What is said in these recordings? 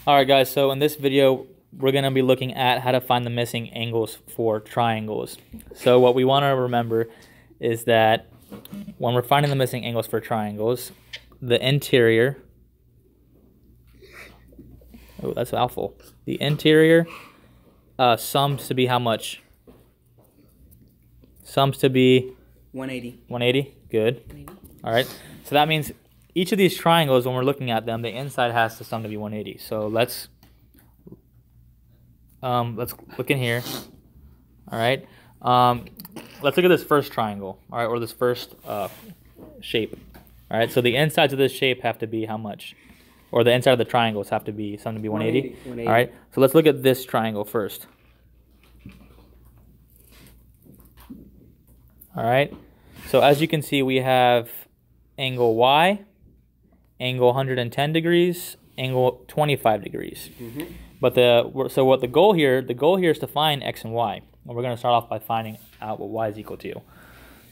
Alright guys, so in this video, we're going to be looking at how to find the missing angles for triangles. So what we want to remember is that when we're finding the missing angles for triangles, the interior, oh that's a mouthful, the interior sums to be how much? Sums to be 180. 180, good. Alright, so that means each of these triangles, when we're looking at them, the inside has to sum to be 180. So let's look in here. All right. Let's look at this first triangle. All right, or this first shape. All right. So the insides of this shape have to be how much? Or the inside of the triangles have to be something to be 180. 180. All right. So let's look at this triangle first. All right. So as you can see, we have angle Y, angle 110 degrees, angle 25 degrees. But what the goal here is to find x and y. And we're going to start off by finding out what y is equal to.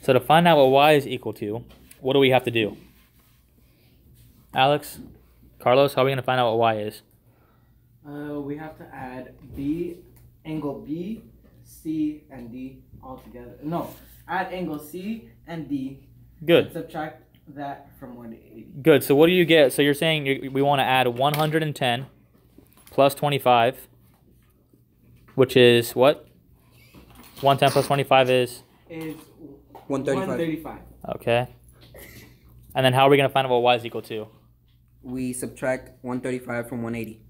So to find out what y is equal to, what do we have to do? Alex, Carlos, how are we going to find out what y is? We have to add angle B, C, and D all together. No, add angle C and D. Good. And subtract that from 180. Good. So what do you get? So you're saying we want to add 110 plus 25, which is what? 110 plus 25 is? Is 135. Okay. And then how are we going to find out what y is equal to? We subtract 135 from 180.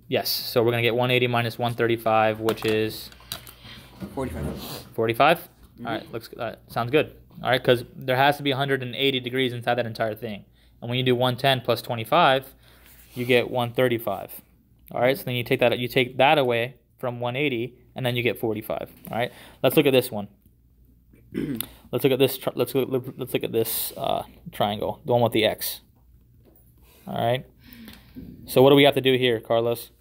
Yes. So we're going to get 180 minus 135, which is? 45. 45? All right. Sounds good. All right, because there has to be 180 degrees inside that entire thing. And when you do 110 plus 25, you get 135. All right, so then you take that away from 180, and then you get 45. All right, let's look at this one. Let's look at this. Let's look at this triangle, the one with the x. All right. So what do we have to do here, Carlos?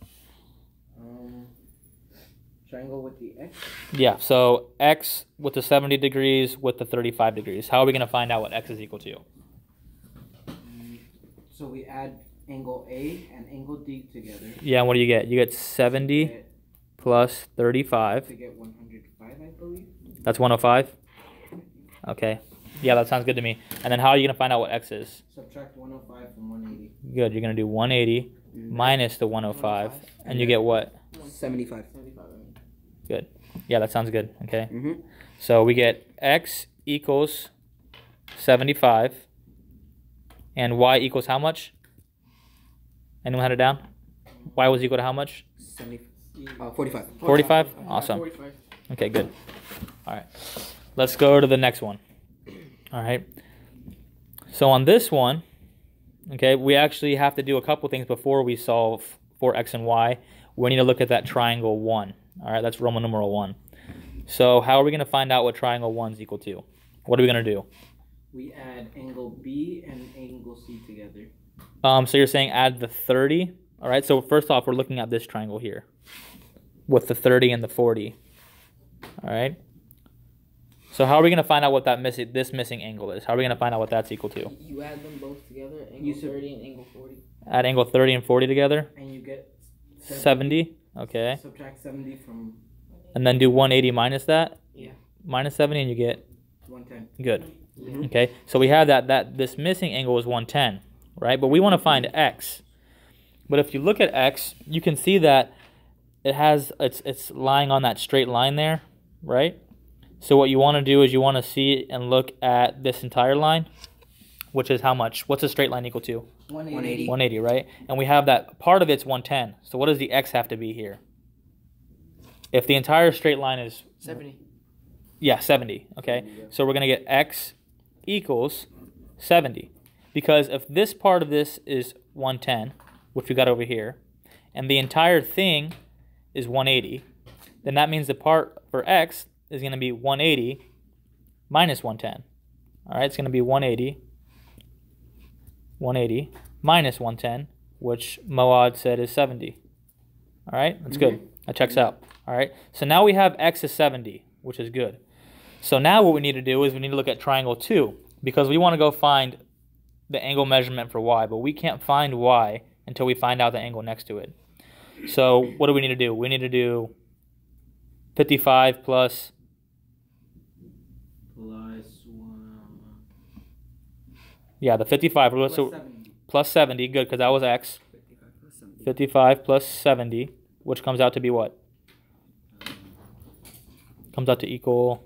Triangle with the x. Yeah. So x with the 70 degrees with the 35 degrees. How are we going to find out what x is equal to? So we add angle A and angle D together. Yeah, and what do you get? You get 70 plus 35. To get 105, I believe. That's 105? Okay. Yeah, that sounds good to me. And then how are you going to find out what x is? Subtract 105 from 180. Good. You're going to do 180 minus the 105. And you get what? 75. Good. Yeah, that sounds good. Okay. So we get x equals 75. And y equals how much? Anyone had it down? Y was equal to how much? 45. 45? Awesome. Okay, good. All right. Let's go to the next one. All right. So on this one, okay, we actually have to do a couple things before we solve for x and y. We need to look at that triangle 1. All right, that's Roman numeral 1. So how are we going to find out what triangle 1 is equal to? What are we going to do? We add angle B and angle C together. So you're saying add the 30. All right, so first off, we're looking at this triangle here with the 30 and the 40. All right. So how are we going to find out what this missing angle is? How are we going to find out what that's equal to? You add them both together, angle 30 and angle 40. Add angle 30 and 40 together? And you get 70. Okay. Subtract 70 from... And then do 180 minus that? Yeah. Minus 70 and you get? 110. Good. Okay. So we have that this missing angle is 110, right? But we want to find x. But if you look at x, you can see that it's lying on that straight line there, right? So what you want to do is you want to see and look at this entire line, which is how much? What's a straight line equal to? 180. 180, right? And we have that part of it's 110. So what does the x have to be here? If the entire straight line is 70. Yeah, 70. Okay. So we're going to get x equals 70. Because if this part of this is 110, which we got over here, and the entire thing is 180, then that means the part for x is going to be 180 minus 110. All right, it's going to be 180 minus 110, which Moad said is 70. All right, that's good. That checks out. All right, so now we have x is 70, which is good. So now what we need to do is we need to look at triangle 2, because we want to go find the angle measurement for y, but we can't find y until we find out the angle next to it. So what do we need to do? We need to do 55 plus yeah, the 55 Plus so 70. plus 70, good, because that was x. 55 plus 70. 55 plus 70, which comes out to be what? Comes out to equal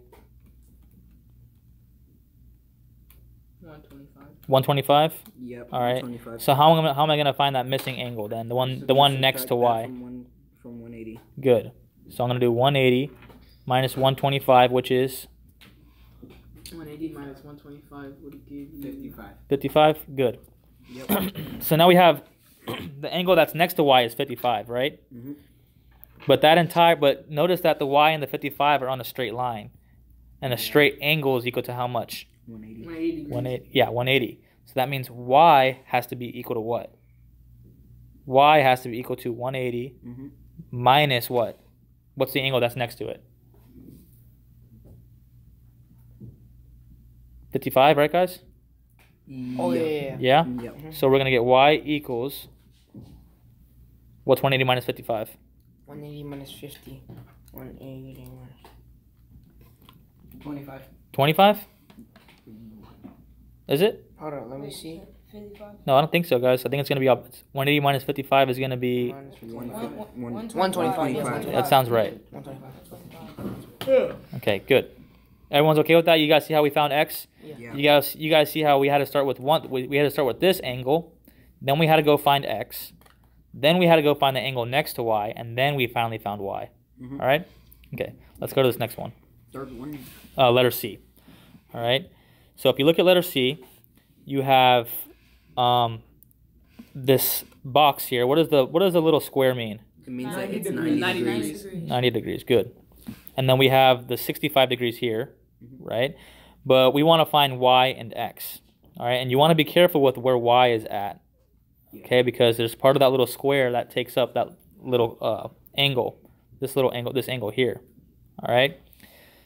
125. 125. Yep. All right. 125. So how am I gonna find that missing angle then? The one next to Subtract y. that from 180. Good. So I'm gonna do 180 minus 125, which is 180 minus 125 would give you 55. 55. Good. Yep. So now we have the angle that's next to y is 55, right? Mhm. But notice that the y and the 55 are on a straight line, and a straight angle is equal to how much? 180. 180 degrees. 180. Yeah, 180. So that means y has to be equal to what? Y has to be equal to 180 Mhm. minus what? What's the angle that's next to it? 55, right, guys? Oh yeah. Yeah? Yep. So we're going to get y equals, what's 180 minus 55? 180 minus 50. 180 minus 25. 25? Is it? Hold on, let me see. 55. No, I don't think so, guys. I think it's going to be up. 180 minus 55 is going to be, Minus 50. 125. Yeah, 125. that sounds right. 125. Okay, good. Everyone's okay with that? You guys see how we found x? Yeah. You guys see how we had to start with one? We had to start with this angle, then we had to go find x, then we had to go find the angle next to y, and then we finally found y. Mhm. All right. Okay. Let's go to this next one. Third one. Letter C. All right. So if you look at letter C, you have this box here. What does the little square mean? It means that 90 it's degrees. 90 90 degrees. degrees. 90 degrees. Good. And then we have the 65 degrees here, right? But we want to find y and x. All right. And you want to be careful with where y is at. Okay, because there's part of that little square that takes up that little angle. This angle here. All right.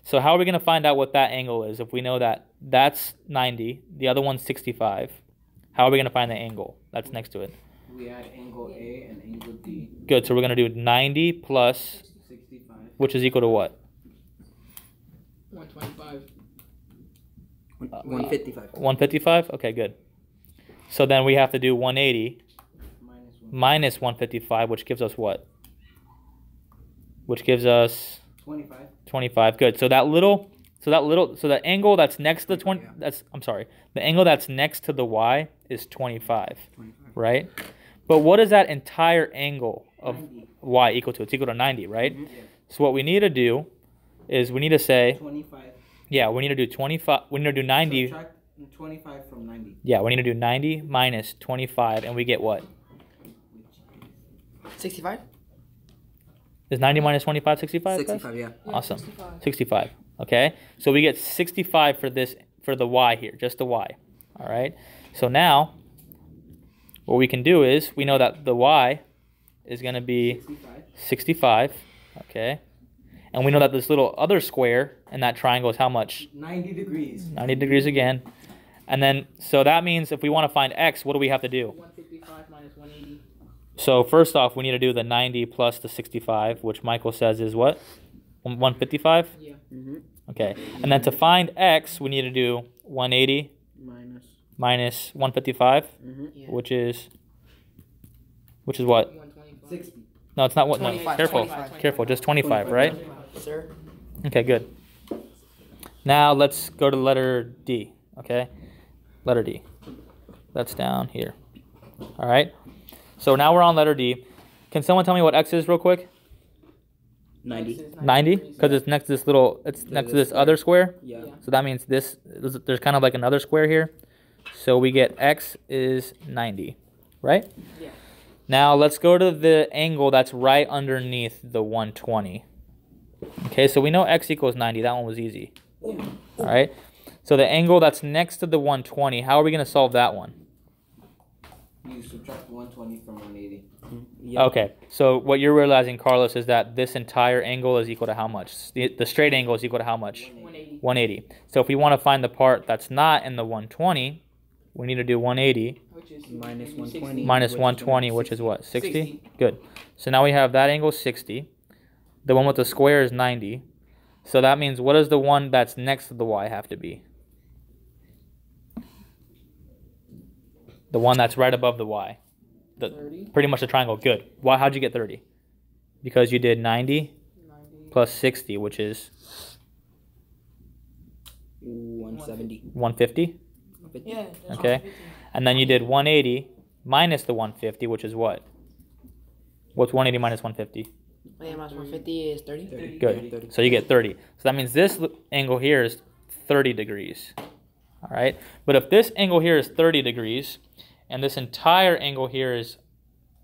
So how are we going to find out what that angle is if we know that that's 90, the other one's 65? How are we going to find the angle that's next to it? We add angle A and angle D. Good. So we're going to do 90 plus, 65. which is equal to what? 125. 155. 155? Okay, good. So then we have to do 180 Minus 1. minus 155, which gives us what? Which gives us 25. 25. Good. So the angle that's next to the 20, the angle that's next to the y is 25, 25. right? But what is that entire angle of 90. y equal to? It's equal to 90, right? Mhm. So what we need to do is we need to say, 25. yeah, we need to do 25, we need to do 90. Subtract 25 from 90. Yeah, we need to do 90 minus 25, and we get what? 65? Is 90 minus 25 65? guys? 65, yeah. Awesome. 65. 65. Okay. So we get 65 for the y here, just the y. All right. So now what we can do is we know that the y is going to be 65. Okay. And we know that this little other square in that triangle is how much? 90 degrees. 90 degrees again. And then, so that means if we want to find x, what do we have to do? 155 minus 180. So first off, we need to do the 90 plus the 65, which Michael says is what? 155? Yeah. Mm-hmm. Okay. And then to find x, we need to do 180 minus 155, Mm-hmm. Yeah. which is what? 125. 60. No, it's not what. No, 25, careful. 25. Careful. Just 25, right? Sir? Okay, good. Now let's go to letter D, okay? Letter D. That's down here. All right? So now we're on letter D. Can someone tell me what x is real quick? 90. 90? Because it's next to this little, it's next to this other square. Yeah. So that means there's kind of like another square here. So we get x is 90, right? Yeah. Now let's go to the angle that's right underneath the 120. Okay, so we know x equals 90. That one was easy. All right. So the angle that's next to the 120, how are we going to solve that one? You subtract 120 from 180. Yeah. Okay, so what you're realizing, Carlos, is that this entire angle is equal to how much? The straight angle is equal to how much? 180. 180. So if we want to find the part that's not in the 120, we need to do 180 Which is Minus 60. 120. minus Which is 120, which is 60. what? 60? 60. Good. So now we have that angle 60. The one with the square is 90. So that means what does the one that's next to the y have to be? The one that's right above the y. 30. Pretty much the triangle. Good. Why? How'd you get 30? Because you did 90 90. plus 60, which is 170. 150. Yeah. that's Okay. 150. And then you did 180 minus the 150, which is what? What's 180 minus 150? Yeah, minus 150 is 30. 30. Good. 30. So you get 30. So that means this angle here is 30 degrees. All right. But if this angle here is 30 degrees, and this entire angle here is,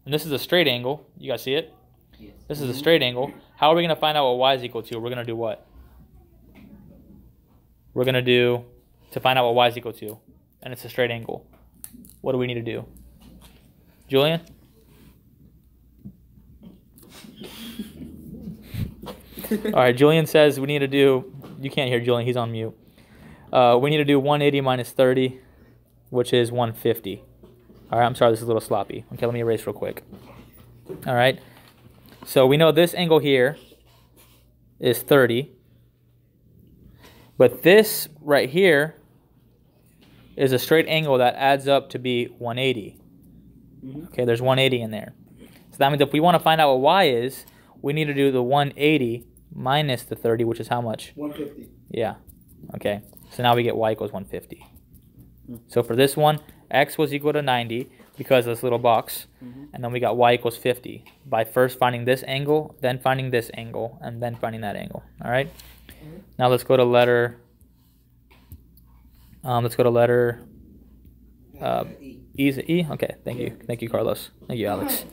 and this is a straight angle, you guys see it? Yes. This is a straight angle. How are we going to find out what y is equal to? We're going to do what? We're going to do, to find out what y is equal to, and it's a straight angle. What do we need to do? Julian? All right, Julian says we need to do, you can't hear Julian, he's on mute. We need to do 180 minus 30, which is 150. All right, I'm sorry, this is a little sloppy. Okay, let me erase real quick. All right, so we know this angle here is 30. But this right here is a straight angle that adds up to be 180. Okay, there's 180 in there. So that means if we want to find out what y is, we need to do the 180 minus the 30, which is how much? 150. Yeah. Okay. So now we get y equals 150. So for this one, x was equal to 90 because of this little box. And then we got y equals 50 by first finding this angle, then finding this angle, and then finding that angle. All right? Now let's go to letter... E. Is it E? Okay, thank you. Thank you, Carlos. Thank you, Alex.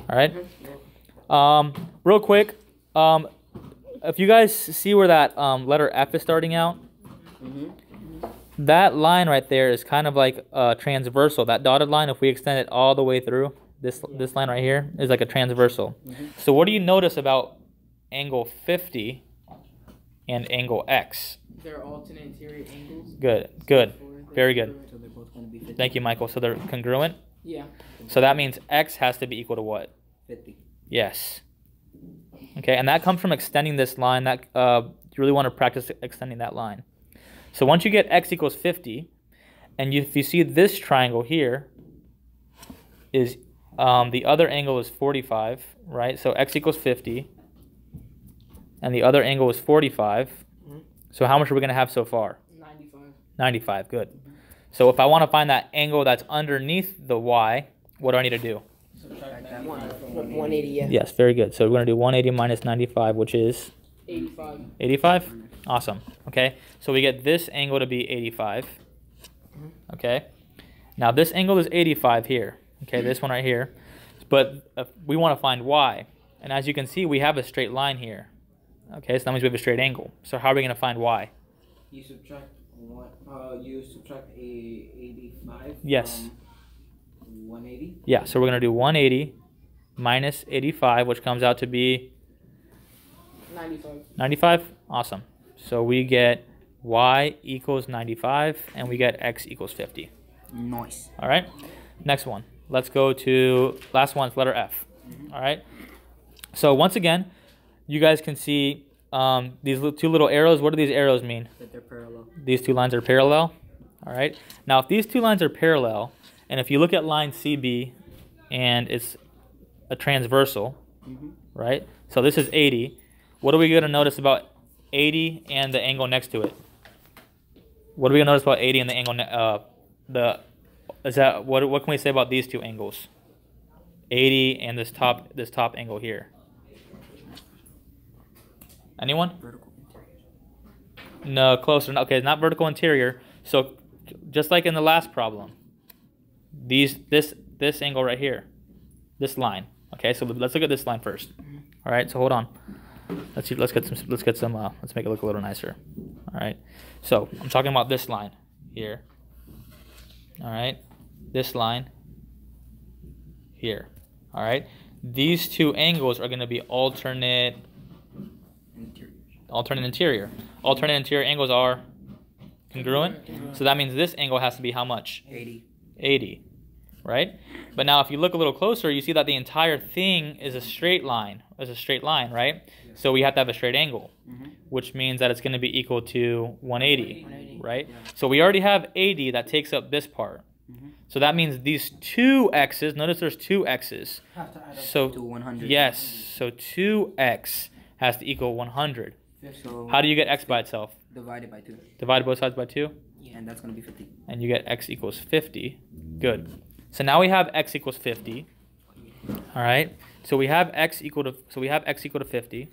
All right. Real quick, if you guys see where that letter F is starting out, that line right there is kind of like transversal. That dotted line, if we extend it all the way through, this line right here is like a transversal. So what do you notice about angle 50 and angle X? They're alternate interior angles. Good, good, very good. So they're both going to be 50. Thank you, Michael. So they're congruent. Yeah. So that means X has to be equal to what? 50. Yes. Okay, and that comes from extending this line. That you really want to practice extending that line. So once you get x equals 50, and if you see this triangle here, is the other angle is 45, right? So x equals 50, and the other angle is 45. So how much are we going to have so far? 95. 95, good. So if I want to find that angle that's underneath the y, what do I need to do? 180, yeah. Yes, very good. So we're going to do 180 minus 95, which is 85. 85? Awesome. Okay, so we get this angle to be 85. Okay, now this angle is 85 here. Okay, this one right here. But we want to find y. And as you can see, we have a straight line here. Okay, so that means we have a straight angle. So how are we going to find y? You subtract one. You subtract a 85. Yes. From 180. Yeah, so we're going to do 180 minus 85, which comes out to be 95. 95? Awesome. So we get y equals 95, and we get x equals 50. Nice. All right? Next one. Let's go to, last one's letter F. All right? So once again, you guys can see these two little arrows. What do these arrows mean? That they're parallel. These two lines are parallel. All right? Now, if these two lines are parallel, and if you look at line CB, and it's a transversal, right? So this is 80. What are we going to notice about 80 and the angle next to it? What are we going to notice about 80 and the angle what can we say about these two angles? 80 and this top angle here. Anyone? Vertical interior. No, closer. Okay, not vertical interior. So just like in the last problem, this angle right here, this line. Okay, so let's look at this line first. All right, so hold on. Let's make it look a little nicer. All right, so I'm talking about this line here. All right, this line here. All right, these two angles are going to be alternate interior. Alternate interior angles are Congruent? So that means this angle has to be how much? 80. 80, right? But now if you look a little closer, you see that the entire thing is a straight line, right? So we have to have a straight angle, which means that it's going to be equal to 180, right? So we already have 80 that takes up this part. So that means these two x's, notice there's two x's. Have to add up. So To 100. yes, so 2x has to equal 100. So How do you get x by itself? divided by 2. Divide both sides by 2, And that's going to be 50. and you get x equals 50. Good. So now we have x equals 50. All right. So we have x equal to 50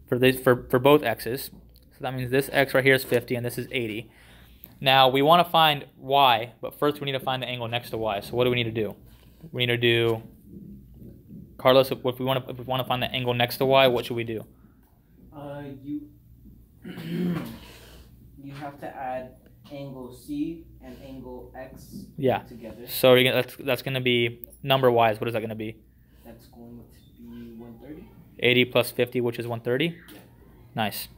for both x's. So that means this x right here is 50 and this is 80. Now we want to find y, but first we need to find the angle next to y. So what do we need to do? We need to do, Carlos, if we want to find the angle next to y, what should we do? You you have to add angle C and angle X Yeah. together. So that's going to be number-wise. What is that going to be? That's going to be 130. 80 plus 50, which is 130. Nice.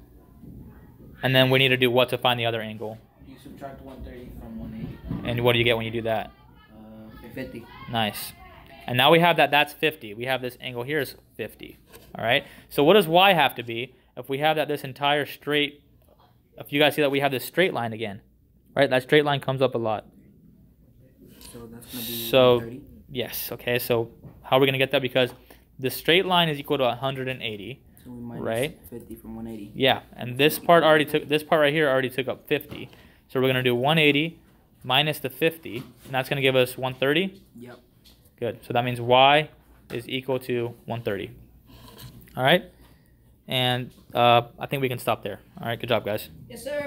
And then we need to do what to find the other angle? You subtract 130 from 180. And what do you get when you do that? 50. Nice. And now we have that's 50. We have this angle here is 50. All right. So what does y have to be if we have that this entire straight? If you guys see that we have this straight line again, right? That straight line comes up a lot. So that's going to be So 130. yes. Okay. So how are we gonna get that? Because the straight line is equal to 180. So we minus Right. 50 from 180. Yeah. And this part right here already took up 50. So we're gonna do 180 minus the 50, and that's gonna give us 130. Yep. Good. So that means y is equal to 130. All right. And I think we can stop there. All right. Good job, guys. Yes, sir.